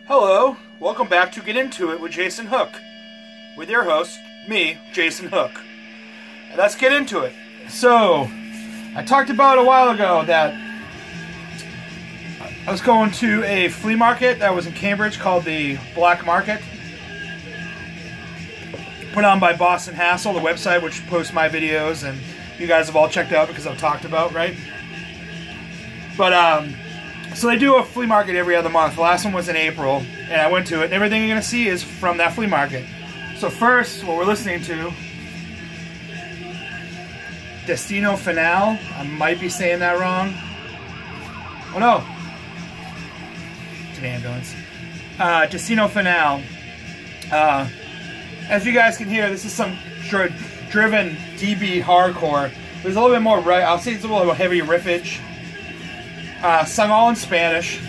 Hello, welcome back to Get Into It with Jason Hook, with your host, me, Jason Hook. And let's get into it. So, I talked about a while ago that I was going to a flea market that was in Cambridge called the Black Market, put on by Boston Hassle, the website which posts my videos, and you guys have all checked out because I've talked about, right? But, so they do a flea market every other month. The last one was in April, and I went to it, and everything you're going to see is from that flea market. So first, what we're listening to, Destino Final. I might be saying that wrong. Oh no. It's an ambulance. Destino Final. As you guys can hear, this is some driven DB hardcore. There's a little bit more, I'll say it's a little heavy riffage. Sung all in Spanish.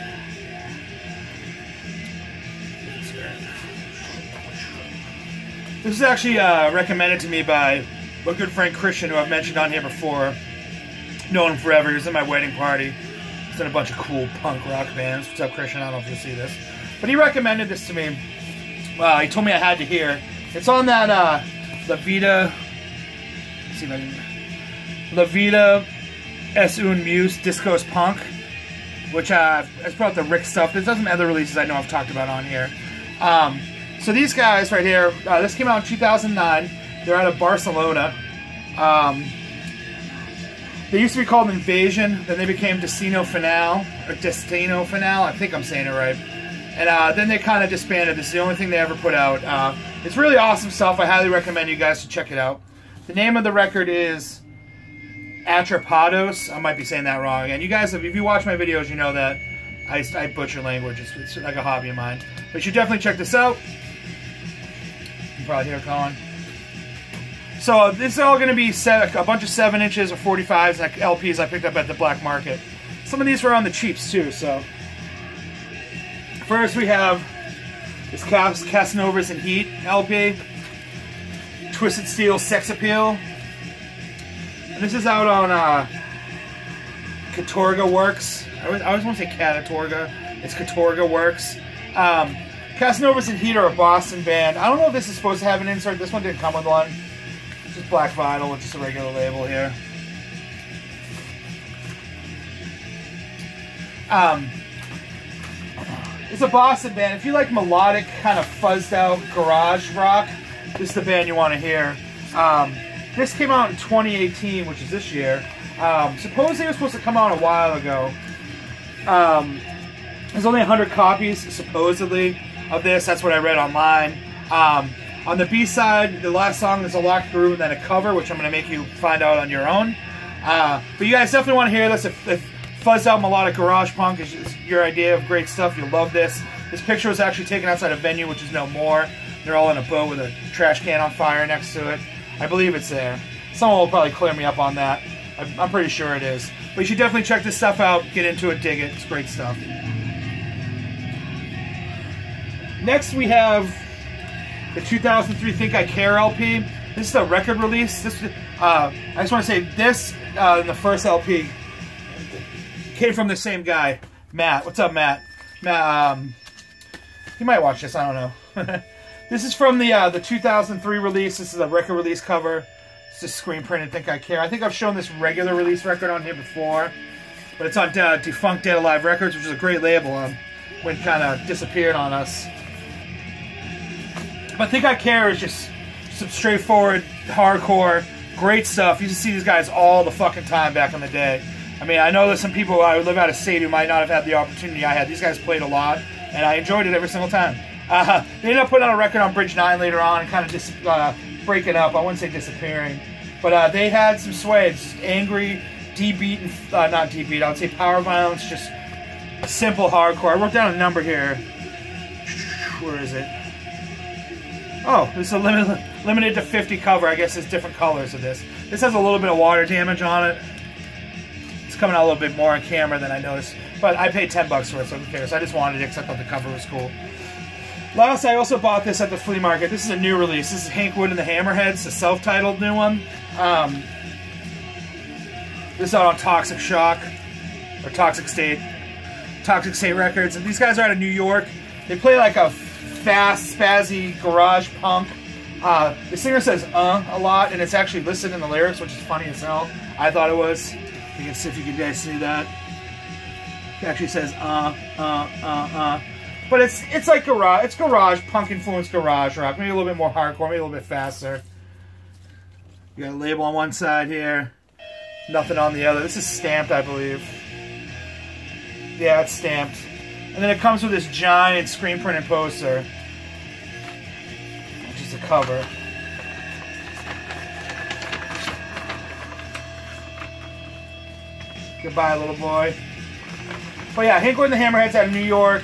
This is actually recommended to me by a good friend Christian, who I've mentioned on here before. Known him forever. He was in my wedding party. He's in a bunch of cool punk rock bands. What's up, Christian? I don't know if you'll see this. But he recommended this to me. He told me I had to hear. It's on that La Vida... Let's see if I can... La Vida es un Muse Discos Punk, which it's brought the Rick stuff. There's some other releases I know I've talked about on here. So these guys right here, this came out in 2009. They're out of Barcelona. They used to be called Invasion, then they became Destino Final, or Destino Final, I think I'm saying it right. And then they kind of disbanded. This is the only thing they ever put out. It's really awesome stuff. I highly recommend you guys to check it out. The name of the record is Atrapados. I might be saying that wrong. And you guys, if you watch my videos, you know that I butcher language. It's like a hobby of mine. But you should definitely check this out. You can probably hear it calling. So this is all going to be a bunch of 7 inches or 45s, like LPs I picked up at the black market. Some of these were on the cheaps too. So first we have this Casanovas and Heat LP, Twisted Steel Sex Appeal. And this is out on Katorga Works. I always want to say Catatorga. It's Katorga Works. Casanovas and Heat are a Boston band. I don't know if this is supposed to have an insert. This one didn't come with one. It's just black vinyl with just a regular label here. It's a Boston band. If you like melodic, kind of fuzzed out garage rock, this is the band you want to hear. This came out in 2018, which is this year. Supposedly it was supposed to come out a while ago. There's only 100 copies, supposedly, of this. That's what I read online. On the B-side, the last song is a locked groove and then a cover, which I'm going to make you find out on your own. But you guys definitely want to hear this. If fuzzed out melodic garage punk is your idea of great stuff, you'll love this. This picture was actually taken outside a venue, which is no more. They're all in a boat with a trash can on fire next to it. I believe it's there. Someone will probably clear me up on that. I'm pretty sure it is. But you should definitely check this stuff out. Get into it, dig it. It's great stuff. Next we have the 2003 Think I Care LP. This is a record release. This, I just want to say this, the first LP, came from the same guy, Matt. What's up, Matt? Matt, he might watch this. I don't know. This is from the 2003 release. This is a record release cover. It's just screen printed Think I Care. I think I've shown this regular release record on here before, but it's on Defunct Dead Alive Records, which is a great label. When kind of disappeared on us. But Think I Care is just some straightforward, hardcore, great stuff. You used to see these guys all the fucking time back in the day. I mean, I know there's some people who live out of state who might not have had the opportunity I had. These guys played a lot, and I enjoyed it every single time. They ended up putting out a record on Bridge 9 later on and kind of just breaking up. I wouldn't say disappearing. But they had some sway. It's just angry, D-beat, and not D-beat, I would say power violence, just simple hardcore. I wrote down a number here. Where is it? Oh, this is a limited to 50 cover. I guess there's different colors of this. This has a little bit of water damage on it. It's coming out a little bit more on camera than I noticed. But I paid $10 for it, so who cares? I just wanted it because I thought the cover was cool. Last, I also bought this at the flea market. This is a new release. This is Hank Wood and the Hammerheads, a self-titled new one. This is out on Toxic Shock, or Toxic State Records. And these guys are out of New York. They play like a fast, spazzy garage punk. The singer says a lot, and it's actually listed in the lyrics, which is funny as hell. I thought it was. You can see if you guys see that. It actually says But it's like garage. It's garage punk influenced garage rock. Maybe a little bit more hardcore. Maybe a little bit faster. You got a label on one side here. Nothing on the other. This is stamped, I believe. Yeah, it's stamped. And then it comes with this giant screen printed poster, which is the cover. Goodbye, little boy. But yeah, Hinkwood and the Hammerheads out of New York.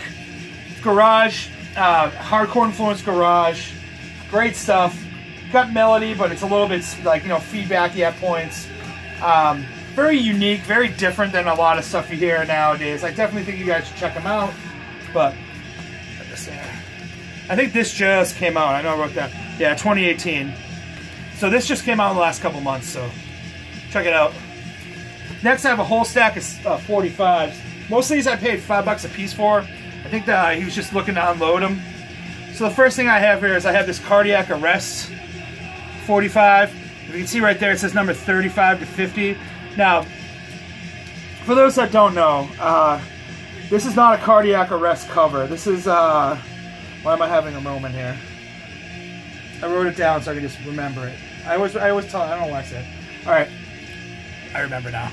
Garage, hardcore influenced garage. Great stuff. Got melody, but it's a little bit like, feedbacky at points. Very unique, very different than a lot of stuff you hear nowadays. I definitely think you guys should check them out. But I think this just came out. I know I wrote that. Yeah, 2018. So this just came out in the last couple months. So check it out. Next, I have a whole stack of 45s. Most of these I paid $5 a piece for. I think that he was just looking to unload them. So the first thing I have here is I have this Cardiac Arrest 45. If you can see right there, it says number 35 to 50. Now, for those that don't know, this is not a Cardiac Arrest cover. This is, why am I having a moment here? I wrote it down so I can just remember it. I always tell, I don't know what I said. All right, I remember now.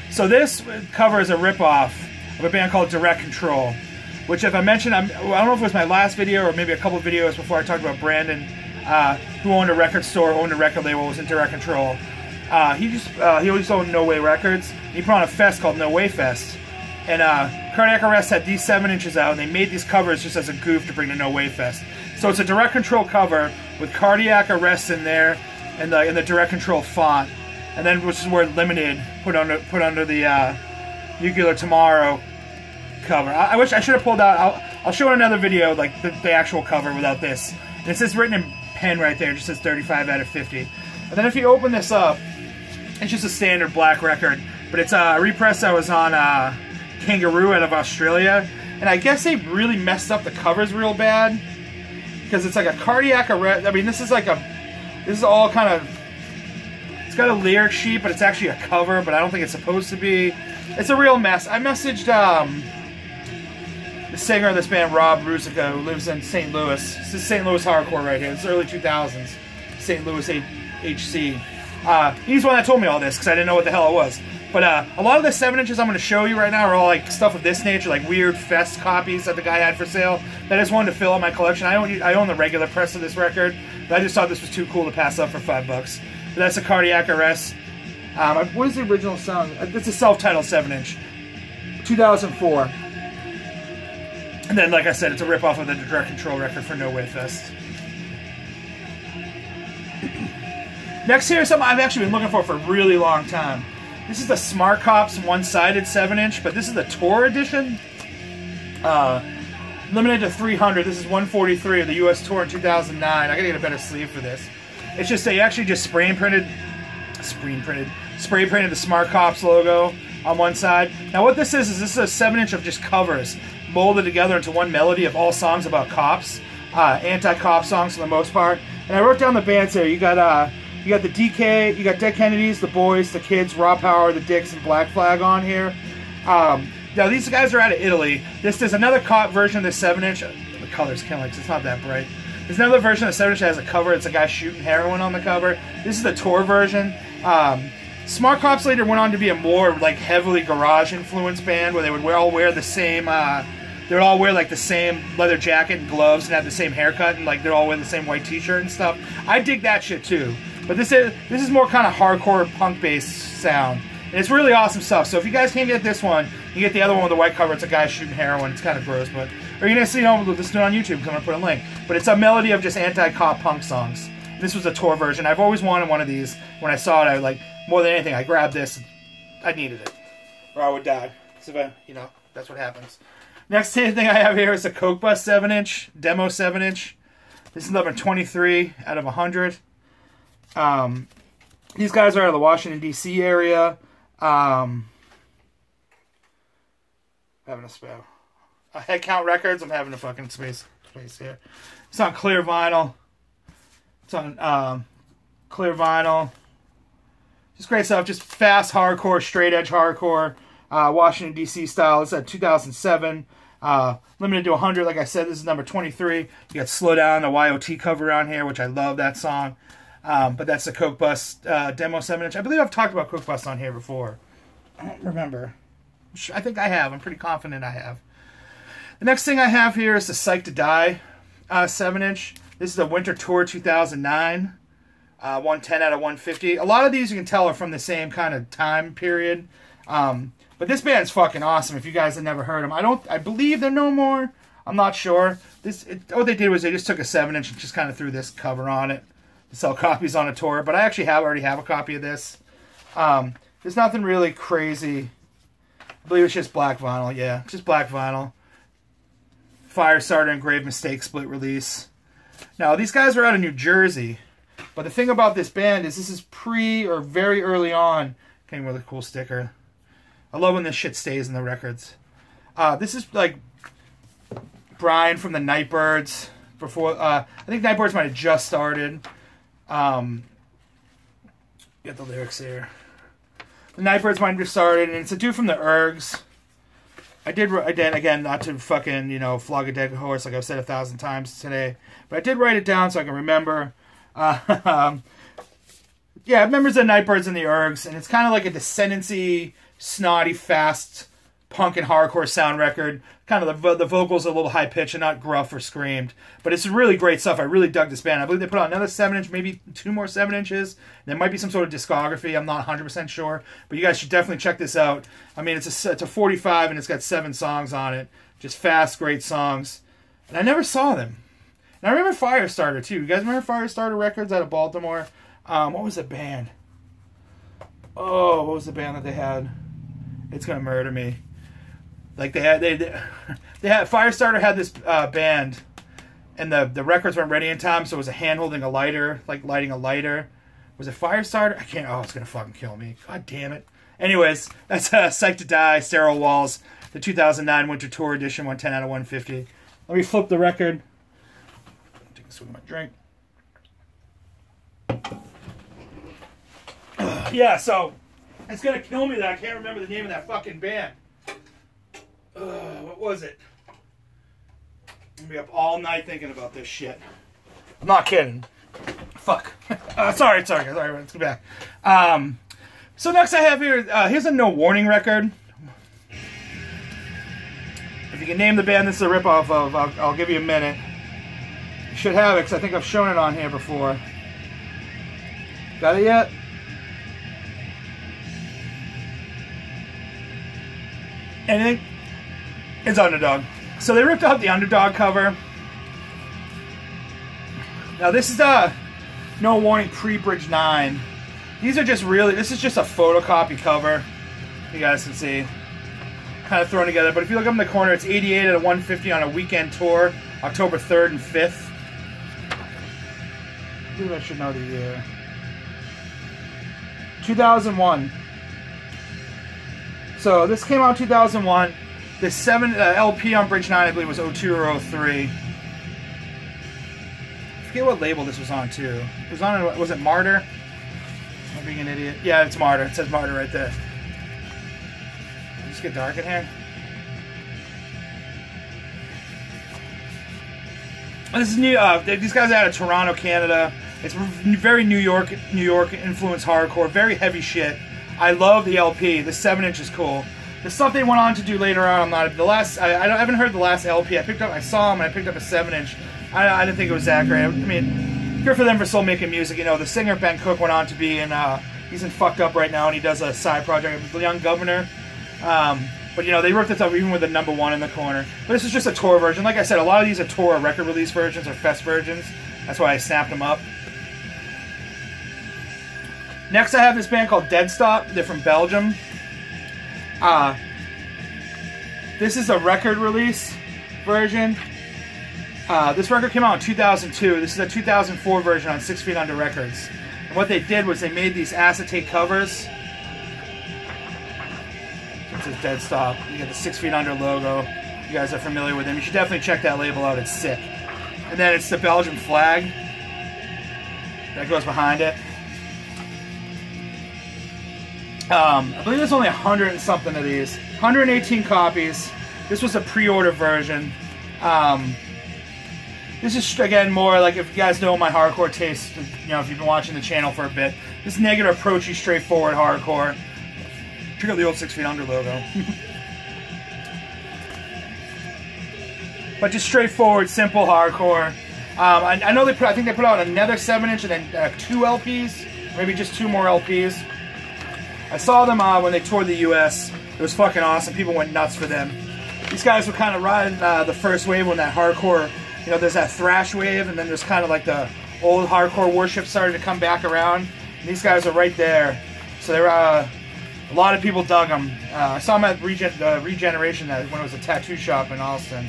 So this cover is a ripoff of a band called Direct Control, which, if I mentioned, I don't know if it was my last video or maybe a couple of videos before I talked about Brandon, who owned a record store, owned a record label, was in Direct Control. He always owned No Way Records. He put on a fest called No Way Fest. And Cardiac Arrest had these 7-inches out, and they made these covers just as a goof to bring to No Way Fest. So it's a Direct Control cover with Cardiac Arrest in there and the Direct Control font. And then, which is where Limited put under the Nuclear Tomorrow cover. I wish I should have pulled out. I'll show in another video like the actual cover without this. And it says written in pen right there. It just says 35 out of 50. And then if you open this up, it's just a standard black record. But it's a repress that was on Kangaroo out of Australia. And I guess they really messed up the covers real bad. Because it's like a Cardiac Arrest. I mean, this is all kind of... It's got a lyric sheet, but it's actually a cover, but I don't think it's supposed to be. It's a real mess. I messaged the singer of this band, Rob Ruzica, who lives in St. Louis. This is St. Louis hardcore right here. It's early 2000s. St. Louis HC. He's the one that told me all this, because I didn't know what the hell it was. But a lot of the 7-inches I'm going to show you right now are all like stuff of this nature, like weird fest copies that the guy had for sale. That I just wanted to fill out my collection. I own the regular press of this record, but I just thought this was too cool to pass up for $5. But that's a Cardiac Arrest. What is the original song? It's a self-titled 7-inch. 2004. And then, like I said, it's a rip-off of the Direct Control record for No Way Fest. Next here is something I've actually been looking for a really long time. This is the Smart Cops one-sided 7-inch, but this is the tour edition. Limited to 300. This is 143 of the U.S. tour in 2009. I gotta get a better sleeve for this. It's just they actually just spray printed the Smart Cops logo on one side. Now what this is this is a 7-inch of just covers molded together into one melody of all songs about cops, anti-cop songs for the most part. And I wrote down the bands here. You got the DK, you got Dead Kennedys, the Boys, the Kids, Raw Power, the Dicks, and Black Flag on here. Now these guys are out of Italy. There's another cop version of this 7-inch. The color's kind of like, it's not that bright. There's another version of the 7-inch that has a cover. It's a guy shooting heroin on the cover. This is the tour version. Smart Cops later went on to be a more like heavily garage influenced band where they would all wear the same. They would all wear like the same leather jacket and gloves and have the same haircut and like they're all wearing the same white T-shirt and stuff. I dig that shit too. But this is more kind of hardcore punk based sound. And it's really awesome stuff. So if you guys can't get this one, you get the other one with the white cover. It's a guy shooting heroin. It's kind of gross, but or you're gonna see listen to it on YouTube because I'm gonna put a link. But it's a melody of just anti-cop punk songs. This was a tour version. I've always wanted one of these. When I saw it, I like more than anything. I grabbed this. I needed it, or I would die. So if that's what happens. Next thing I have here is a Coke Bus 7-inch demo 7-inch. This is number 23 out of 100. These guys are out of the Washington D.C. area. Having a spell. Head Count Records. I'm having a fucking space here. It's on clear vinyl. It's on clear vinyl. Just great stuff. Just fast hardcore, straight edge hardcore. Washington, D.C. style. It's at 2007. Limited to 100. Like I said, this is number 23. You got Slow Down, the YOT cover on here, which I love that song. But that's the Coke Bus demo 7-inch. I believe I've talked about Coke Bus on here before. I don't remember. I think I have. I'm pretty confident I have. The next thing I have here is the Psyched to Die 7-inch. This is the Winter Tour 2009. 110 out of 150. A lot of these you can tell are from the same kind of time period. But this band's fucking awesome if you guys have never heard them. I believe they're no more. I'm not sure. What they did was they just took a 7-inch and just kind of threw this cover on it to sell copies on a tour. But I actually already have a copy of this. There's nothing really crazy. I believe it's just black vinyl. Yeah, just black vinyl. Firestarter and Grave Mistake split release. Now, these guys are out of New Jersey. But the thing about this band is this is very early on. Came with a cool sticker. I love when this shit stays in the records. This is like Brian from the Nightbirds. Before I think Nightbirds might have just started. Get the lyrics here. The Nightbirds might have just started, and it's a dude from the Urgs. I did again, not to fucking, flog a dead horse like I've said 1,000 times today, but I did write it down so I can remember. Yeah, members of the Nightbirds and the Urgs, and it's kind of like a descendancy, snotty, fast, punk and hardcore sound record. Kind of the vocals are a little high pitched and not gruff or screamed, but it's really great stuff. I really dug this band. I believe they put out another 7-inch, maybe 2 more 7-inches. There might be some sort of discography. I'm not 100% sure, but you guys should definitely check this out. I mean, it's a 45 and it's got 7 songs on it. Just fast, great songs. And I never saw them. And I remember Firestarter too. You guys remember Firestarter Records out of Baltimore? What was the band? Oh, what was the band that they had? It's gonna murder me. Like they had Firestarter had this band, and the records weren't ready in time, so it was a hand holding a lighter, like lighting a lighter. Was it Firestarter? I can't. Oh, it's gonna fucking kill me. God damn it. Anyways, that's Psyched to Die, Sterile Walls, the 2009 Winter Tour Edition, 110 out of 150. Let me flip the record. Take a swig of my drink. Yeah, so it's gonna kill me that I can't remember the name of that fucking band. What was it? I'm gonna be up all night thinking about this shit. I'm not kidding. Fuck. Sorry, let's go back. So next I have here, here's a No Warning record. If you can name the band this is a ripoff of, I'll give you a minute. You should have it, because I think I've shown it on here before. Got it yet? Anything? It's Underdog. So they ripped out the Underdog cover. Now this is No Warning Pre-Bridge 9. These are just really, this is just a photocopy cover. You guys can see. Kind of thrown together. But if you look up in the corner, it's 88 out of 150 on a weekend tour. October 3rd and 5th. I believe I should know the year. 2001. So this came out in 2001. This LP on Bridge 9, I believe, was 02 or 03. I forget what label this was on, too. It was on, was it Martyr? Am I being an idiot? Yeah, it's Martyr. It says Martyr right there. Did it just get dark in here? This is new. These guys are out of Toronto, Canada. It's very New York influenced hardcore. Very heavy shit. I love the LP. The 7-inch is cool. The stuff they went on to do later on, I haven't heard the last LP. I saw them and I picked up a 7-inch. I didn't think it was that great. I mean, good for them for still making music. The singer Ben Cook went on to be in, he's in Fucked Up right now, and he does a side project with the Young Governor. But they ripped this up even with the #1 in the corner. But this is just a tour version. Like I said, a lot of these are tour record release versions or fest versions. That's why I snapped them up. Next, I have this band called Deadstop. They're from Belgium. This is a record release version. This record came out in 2002. This is a 2004 version on 6 Feet Under Records. And what they did was they made these acetate covers. This is Deadstop. You get the 6 Feet Under logo. you guys are familiar with them, you should definitely check that label out. It's sick. And then it's the Belgian flag that goes behind it. I believe there's only 100 and something of these. 118 copies. This was a pre-order version. This is, again, more like, if you guys know my hardcore taste, you know, if you've been watching the channel for a bit, this negative, approachy, straightforward hardcore. Check out the old 6 Feet Under logo. But just straightforward, simple hardcore. I know I think they put out another 7-inch and then 2 LPs, maybe just 2 more LPs. I saw them when they toured the US. It was fucking awesome. People went nuts for them. These guys were kind of riding the first wave when that hardcore, you know, there's that thrash wave, and then there's kind of like the old hardcore worship started to come back around. And these guys are right there. So there a lot of people dug them. I saw them at Regeneration when it was a tattoo shop in Austin.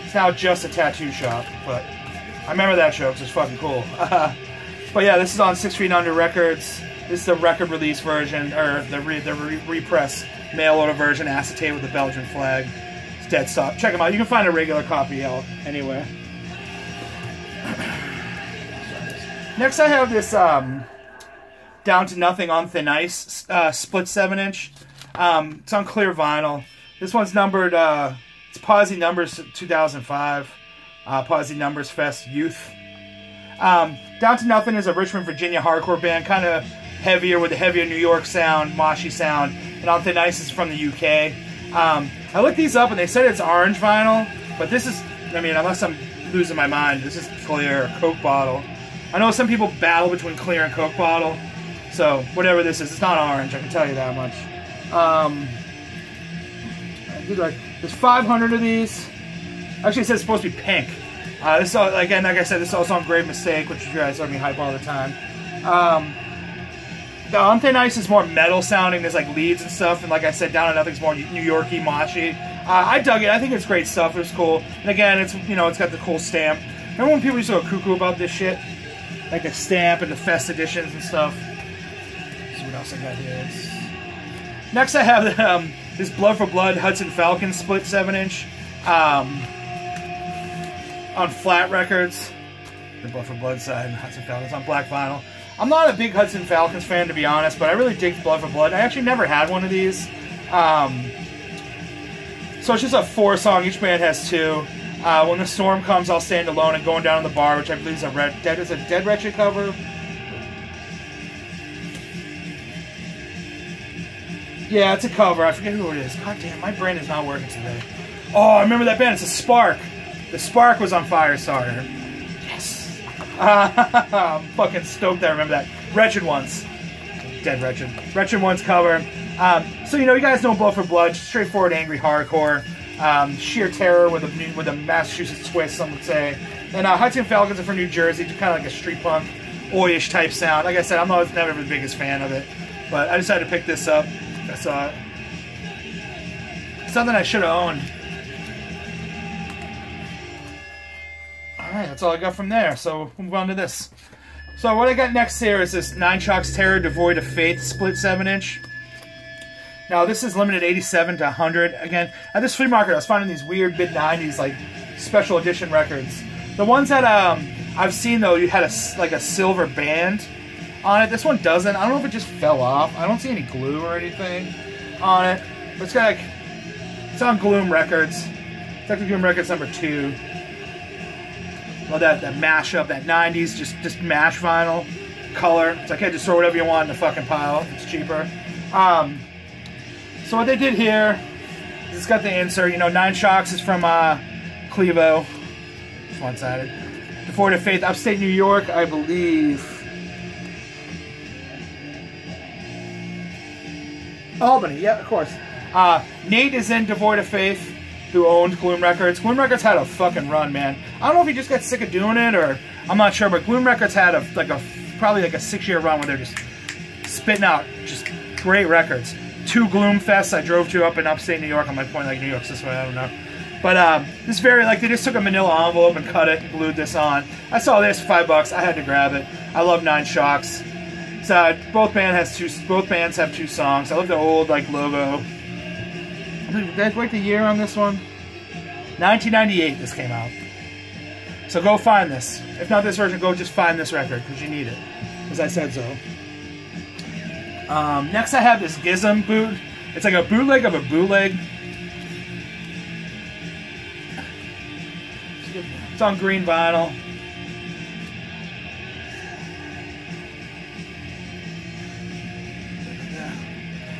It's now just a tattoo shop, but I remember that show because it's fucking cool. But yeah, this is on 6 Feet Under Records. This is the record release version, or the repress mail order version, acetate with the Belgian flag. It's dead stop. Check them out. You can find a regular copy out anywhere. Next, I have this Down to Nothing on Thin Ice split 7-inch. It's on clear vinyl. This one's numbered. It's Posse Numbers 2005. Posse Numbers Fest Youth. Down to Nothing is a Richmond, Virginia hardcore band, kind of heavier with a heavier New York sound, moshy sound. And On Thin Ice is from the UK. I looked these up and they said it's orange vinyl, but this is, I mean, unless I'm losing my mind, this is clear Coke bottle. I know some people battle between clear and Coke bottle, so whatever this is, it's not orange, I can tell you that much. There's 500 of these. Actually, it says it's supposed to be pink. This is, again, like I said, this is also on Grave Mistake, which you guys heard me hype all the time. The On Thin Ice is more metal sounding. There's like leads and stuff, and like I said, Down to Nothing's more New Yorky, moshy. I dug it. I think it's great stuff. It was cool. And again, it's, you know, it's got the cool stamp. Remember when people used to go cuckoo about this shit? Like the stamp and the Fest editions and stuff. Let's see what else I got here. Next, I have this Blood for Blood Hudson Falcon split 7-inch on Flat Records. The Blood for Blood side, Hudson Falcons on black vinyl. I'm not a big Hudson Falcons fan, to be honest, but I really dig Blood for Blood. I actually never had one of these. So it's just a 4-song. Each band has 2. When the Storm Comes, I'll Stand Alone, and Going Down in the Bar, which I believe is a Dead Wretched cover. Yeah, it's a cover. I forget who it is. God damn, my brain is not working today. Oh, I remember that band. It's a Spark. The Spark was on Firestarter. Yes. I'm fucking stoked I remember that. Wretched Ones. Dead Wretched. Wretched Ones cover. So, you know, you guys know Blood for Blood. Straightforward, angry hardcore. Sheer terror with a Massachusetts twist, some would say. And Hudson Falcons are from New Jersey, just kind of like a street punk, oi-ish type sound. Like I said, I'm never the biggest fan of it, but I decided to pick this up. I saw it. Something I should have owned. Alright, that's all I got from there, so we'll move on to this. So what I got next here is this Nine Chalks Terror Devoid of Faith split 7-inch. Now, this is limited 87 to 100. Again, at this flea market, I was finding these weird mid-90s, like, special edition records. The ones that I've seen, though, you had a silver band on it. This one doesn't. I don't know if it just fell off. I don't see any glue or anything on it. But it's got, like, it's on Gloom Records. It's actually Gloom Records number 2. Well, that mashup, that 90s, just mash vinyl color. It's like, hey, just throw whatever you want in the fucking pile. It's cheaper. So what they did here is it's got the insert. You know, Nine Shocks is from Clevo. It's one-sided. Devoid of Faith, upstate New York, I believe. Albany, yeah, of course. Nate is in Devoid of Faith, who owned Gloom Records. Gloom Records had a fucking run, man. I don't know if he just got sick of doing it, or I'm not sure, but Gloom Records had probably like a 6-year run where they're just spitting out just great records. 2 Gloom Fests I drove to up in upstate New York. I might point like New York's this way, I don't know. But this very, like, they just took a manila envelope and cut it and glued this on. I saw this for $5. I had to grab it. I love Nine Shocks. So both bands have 2 songs. I love the old like logo. Did I write the year on this one? 1998 this came out. So go find this. If not this version, go just find this record because you need it. As I said so. Next I have this G.I.S.M boot. It's like a bootleg of a bootleg. It's on green vinyl.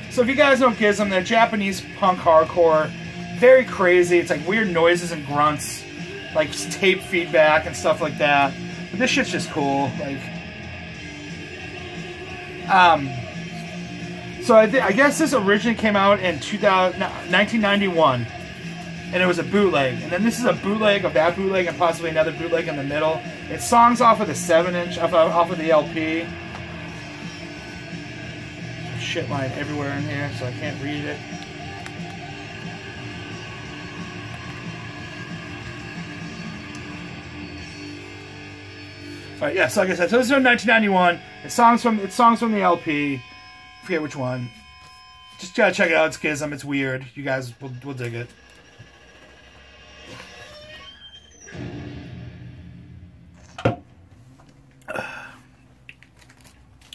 So if you guys don't G.I.S.M, they're Japanese punk hardcore. Very crazy. It's like weird noises and grunts. Like tape feedback and stuff like that. But this shit's just cool. Like, so I guess this originally came out in 1991. And it was a bootleg. And then this is a bootleg of that bootleg and possibly another bootleg in the middle. It's songs off of the 7-inch, off of the LP. Shit line everywhere in here, so I can't read it. Alright, yeah, so like I said, so this is from 1991. It's songs from the LP. I forget which one. Just gotta check it out. It's G.I.S.M. It's weird. You guys will dig it.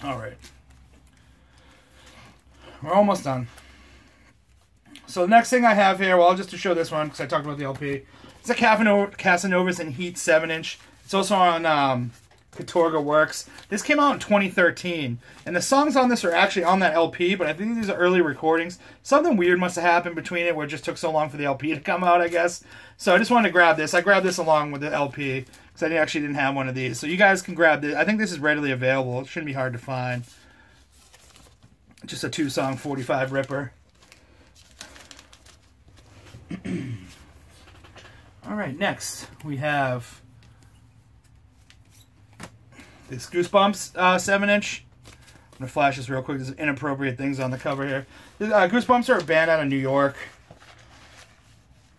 Alright. We're almost done. So the next thing I have here, well, just to show this one, because I talked about the LP. It's a Casanovas in Heat 7-inch. It's also on Katorga Works. This came out in 2013. And the songs on this are actually on that LP, but I think these are early recordings. Something weird must have happened between it where it just took so long for the LP to come out, I guess. So I just wanted to grab this. I grabbed this along with the LP, because I actually didn't have one of these. So you guys can grab this. I think this is readily available. It shouldn't be hard to find. Just a 2-song 45 ripper. Alright, next we have this Goosebumps 7-inch. I'm going to flash this real quick. There's inappropriate things on the cover here. Goosebumps are a band out of New York.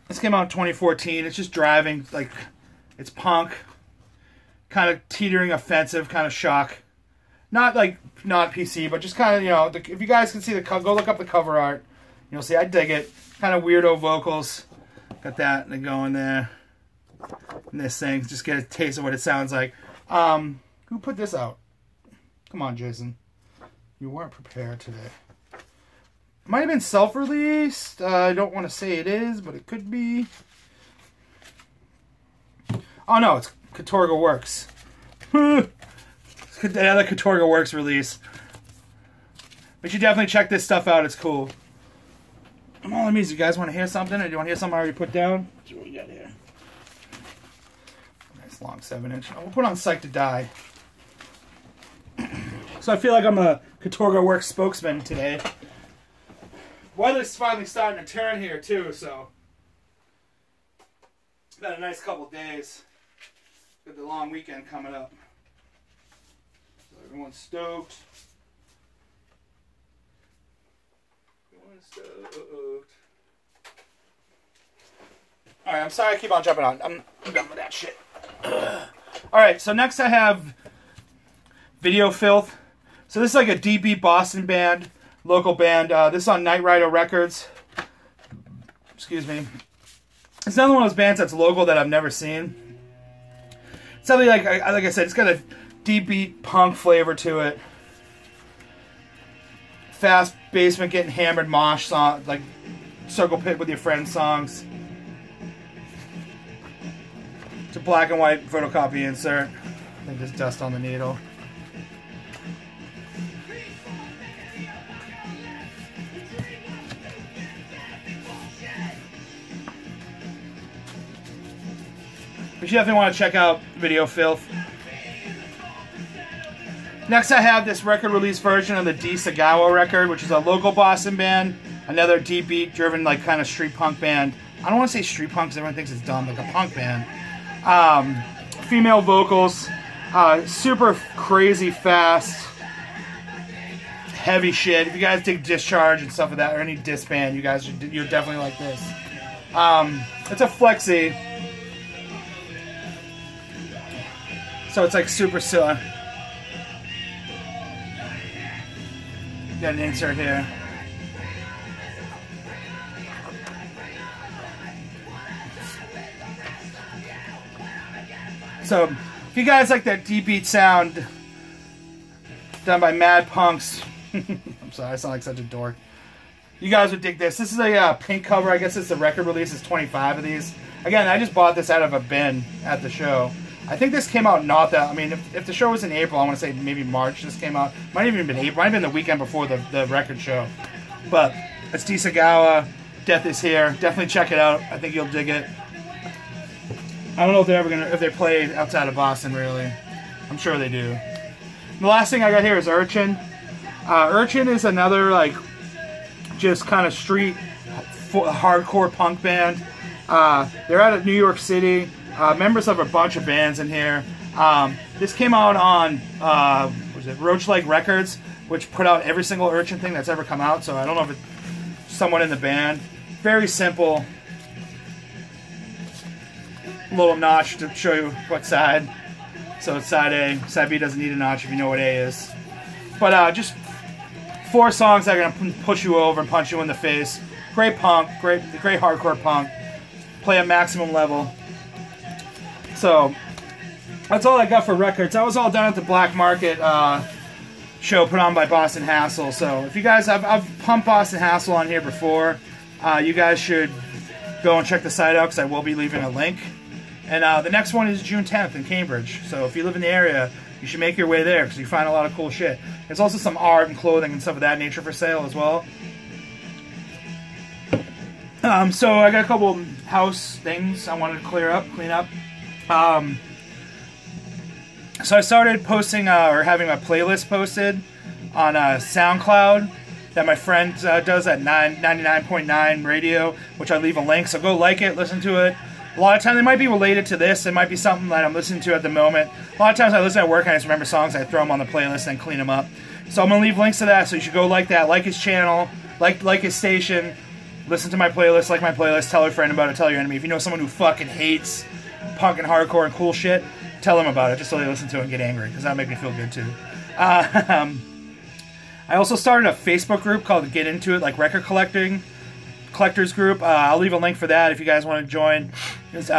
This came out in 2014. It's just driving, like, it's punk. Kind of teetering offensive, kind of shock. Not PC, but just kind of, you know, if you guys can see go look up the cover art. You'll see, I dig it. Kind of weirdo vocals. Got that going there. And this thing, just get a taste of what it sounds like. Who put this out? Come on, Jason. You weren't prepared today. It might have been self-released. I don't want to say it is, but it could be. Oh, no, it's Katorga Works. Another Katorga Works release. But you definitely check this stuff out. It's cool. Well, let me see. You guys want to hear something? Or do you want to hear something I already put down? Let's see what we got here. Nice long 7-inch. We'll put on Psyched to Die. So I feel like I'm a Katorga Works spokesman today. Weather's finally starting to turn here too, so it's been a nice couple days. Got the long weekend coming up. So everyone's stoked. Everyone's stoked. Alright, I'm sorry I keep on jumping on. I'm done with that shit. Alright, so next I have Video Filth. So this is like a DB Boston band, local band. This is on Night Rider Records. Excuse me. It's another one of those bands that's local that I've never seen. Something like I said, it's got a deep beat punk flavor to it. Fast basement getting hammered mosh song, like circle pit with your friends songs. It's a black and white photocopy insert. I think there's dust on the needle. But you definitely want to check out Video Filth. Next I have this record release version of the D-Sagawa record, which is a local Boston band. Another deep beat driven like kind of street punk band. I don't want to say street punk because everyone thinks it's dumb, like a punk band. Female vocals. Super crazy fast. Heavy shit. If you guys dig Discharge and stuff like that, or any diss band, you'll definitely like this. It's a flexi. So it's like super silly. Got an insert here. So if you guys like that deep beat sound done by Mad Punks, I'm sorry, I sound like such a dork. You guys would dig this. This is a pink cover. I guess it's the record release. It's 25 of these. Again, I just bought this out of a bin at the show. I think this came out not that... I mean, if the show was in April, I want to say maybe March this came out. Might have even been April. Might have been the weekend before the record show. But it's D-Sagawa. Death is Here. Definitely check it out. I think you'll dig it. I don't know if they're ever if they play outside of Boston, really. I'm sure they do. The last thing I got here is Urchin. Urchin is another, like, just kind of street hardcore punk band. They're out of New York City. Members of a bunch of bands in here. This came out on Roach Lake Records, which put out every single Urchin thing that's ever come out. So I don't know if it's someone in the band. Very simple. Little notch to show you what side. So it's side A. Side B doesn't need a notch if you know what A is. But just 4 songs that are gonna push you over and punch you in the face. Great punk, great hardcore punk. Play at maximum level. So that's all I got for records. That was all done at the Black Market show put on by Boston Hassle. So if you guys, I've pumped Boston Hassle on here before. You guys should go and check the site out because I will be leaving a link. And the next one is June 10th in Cambridge. So if you live in the area, you should make your way there because you find a lot of cool shit. There's also some art and clothing and stuff of that nature for sale as well. So I got a couple house things I wanted to clean up. So I started posting or having my playlist posted on SoundCloud that my friend does at 99.9 Radio, which I leave a link. So go like it, listen to it. A lot of times they might be related to this. It might be something that I'm listening to at the moment. A lot of times I listen at work and I just remember songs. I throw them on the playlist and clean them up. So I'm gonna leave links to that. So you should go like that, like his channel, like his station, listen to my playlist, like my playlist, tell a friend about it, tell your enemy. If you know someone who fucking hates punk and hardcore and cool shit, tell them about it just so they listen to it and get angry, because that'll make me feel good too. I also started a Facebook group called Get Into It, like record collectors group. I'll leave a link for that if you guys want to join. It's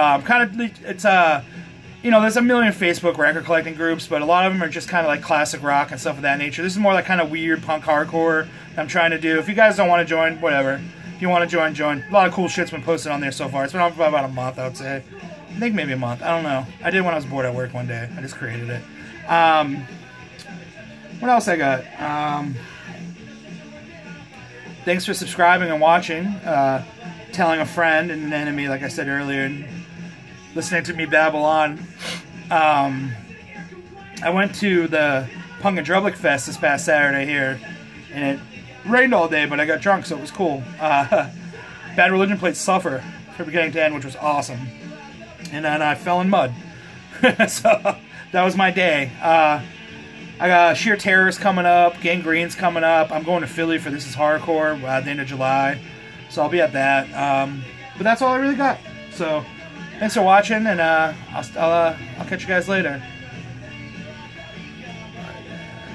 you know, there's a million Facebook record collecting groups, but a lot of them are just kind of like classic rock and stuff of that nature. This is more like kind of weird punk hardcore that I'm trying to do. If you guys don't want to join, whatever. If you want to join, join. A lot of cool shit's been posted on there so far. It's been on for about a month, I would say. I think maybe a month. I don't know. I did when I was bored at work one day. I just created it. What else I got? Thanks for subscribing and watching. Telling a friend and an enemy, like I said earlier, and listening to me babble on. I went to the Punk and Drublic Fest this past Saturday here, and it rained all day, but I got drunk, so it was cool. Bad Religion played Suffer from beginning to end, which was awesome. And then I fell in mud. So that was my day. I got Sheer Terror's coming up, Gangrene's coming up. I'm going to Philly for This Is Hardcore at the end of July. So I'll be at that. But that's all I really got. So thanks for watching, and I'll catch you guys later.